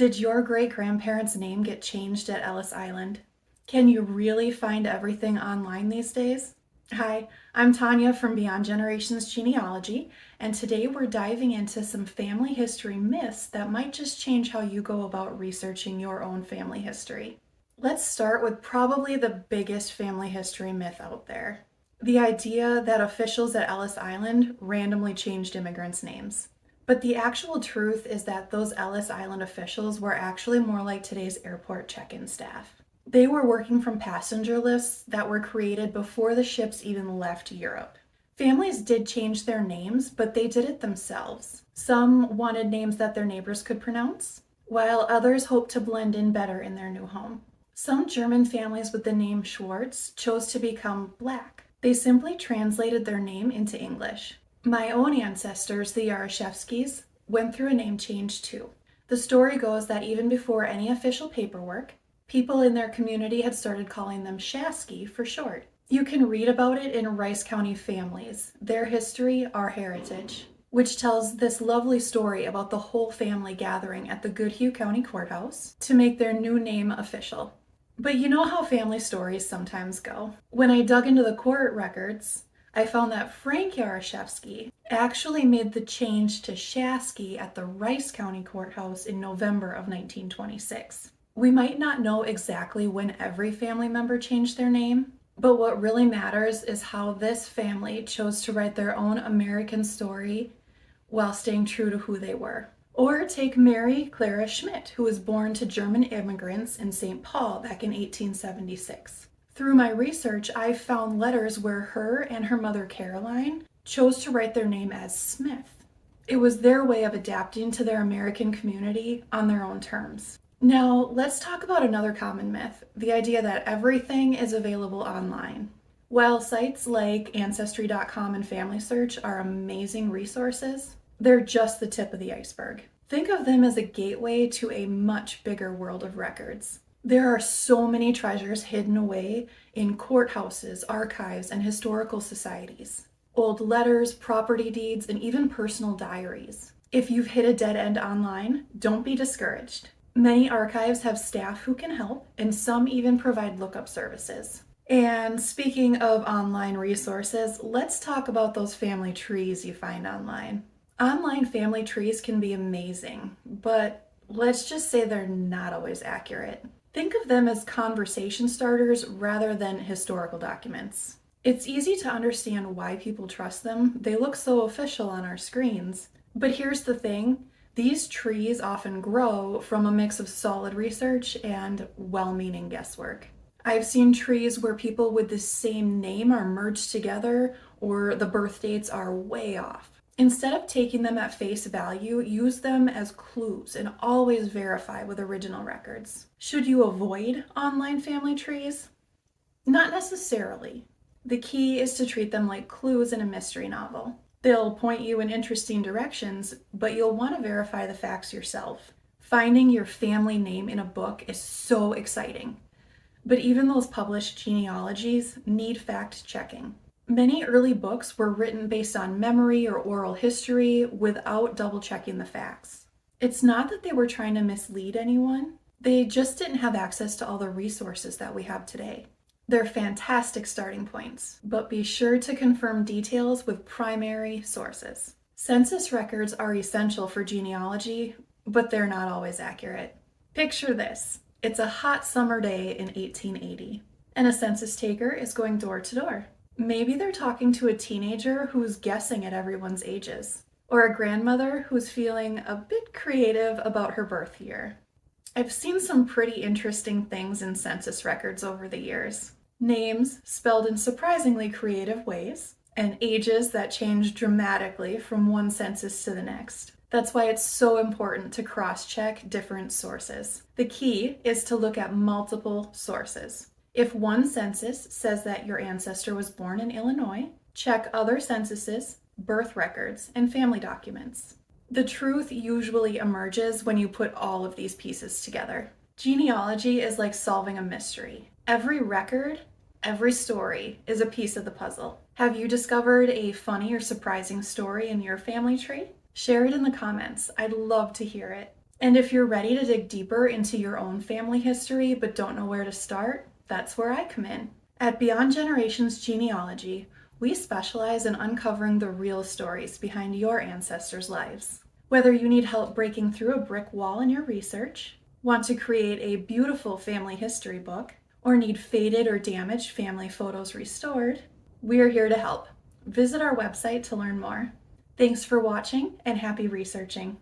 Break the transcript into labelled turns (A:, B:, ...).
A: Did your great-grandparents' name get changed at Ellis Island? Can you really find everything online these days? Hi, I'm Tanya from Beyond Generations Genealogy, and today we're diving into some family history myths that might just change how you go about researching your own family history. Let's start with probably the biggest family history myth out there. The idea that officials at Ellis Island randomly changed immigrants' names. But the actual truth is that those Ellis Island officials were actually more like today's airport check-in staff. They were working from passenger lists that were created before the ships even left Europe. Families did change their names, but they did it themselves. Some wanted names that their neighbors could pronounce, while others hoped to blend in better in their new home. Some German families with the name Schwartz chose to become Black. They simply translated their name into English. My own ancestors, the Yarashevskys, went through a name change too. The story goes that even before any official paperwork, people in their community had started calling them Shasky for short. You can read about it in Rice County Families, Their History, Our Heritage, which tells this lovely story about the whole family gathering at the Goodhue County Courthouse to make their new name official. But you know how family stories sometimes go. When I dug into the court records, I found that Frank Yarashevsky actually made the change to Shasky at the Rice County Courthouse in November of 1926. We might not know exactly when every family member changed their name, but what really matters is how this family chose to write their own American story while staying true to who they were. Or take Mary Clara Schmidt, who was born to German immigrants in St. Paul back in 1876. Through my research, I found letters where her and her mother Caroline chose to write their name as Smith. It was their way of adapting to their American community on their own terms. Now, let's talk about another common myth, the idea that everything is available online. While sites like Ancestry.com and Family Search are amazing resources, they're just the tip of the iceberg. Think of them as a gateway to a much bigger world of records. There are so many treasures hidden away in courthouses, archives, and historical societies. Old letters, property deeds, and even personal diaries. If you've hit a dead end online, don't be discouraged. Many archives have staff who can help, and some even provide lookup services. And speaking of online resources, let's talk about those family trees you find online. Online family trees can be amazing, but let's just say they're not always accurate. Think of them as conversation starters rather than historical documents. It's easy to understand why people trust them. They look so official on our screens. But here's the thing, these trees often grow from a mix of solid research and well-meaning guesswork. I've seen trees where people with the same name are merged together or the birth dates are way off. Instead of taking them at face value, use them as clues and always verify with original records. Should you avoid online family trees? Not necessarily. The key is to treat them like clues in a mystery novel. They'll point you in interesting directions, but you'll want to verify the facts yourself. Finding your family name in a book is so exciting. But even those published genealogies need fact checking. Many early books were written based on memory or oral history without double checking the facts. It's not that they were trying to mislead anyone, they just didn't have access to all the resources that we have today. They're fantastic starting points, but be sure to confirm details with primary sources. Census records are essential for genealogy, but they're not always accurate. Picture this. It's a hot summer day in 1880, and a census taker is going door to door. Maybe they're talking to a teenager who's guessing at everyone's ages, or a grandmother who's feeling a bit creative about her birth year. I've seen some pretty interesting things in census records over the years. Names spelled in surprisingly creative ways, and ages that change dramatically from one census to the next. That's why it's so important to cross-check different sources. The key is to look at multiple sources. If one census says that your ancestor was born in Illinois, check other censuses, birth records, and family documents. The truth usually emerges when you put all of these pieces together. Genealogy is like solving a mystery. Every record, every story is a piece of the puzzle. Have you discovered a funny or surprising story in your family tree? Share it in the comments. I'd love to hear it. And if you're ready to dig deeper into your own family history but don't know where to start, that's where I come in. At Beyond Generations Genealogy, we specialize in uncovering the real stories behind your ancestors' lives. Whether you need help breaking through a brick wall in your research, want to create a beautiful family history book, or need faded or damaged family photos restored, we are here to help. Visit our website to learn more. Thanks for watching and happy researching.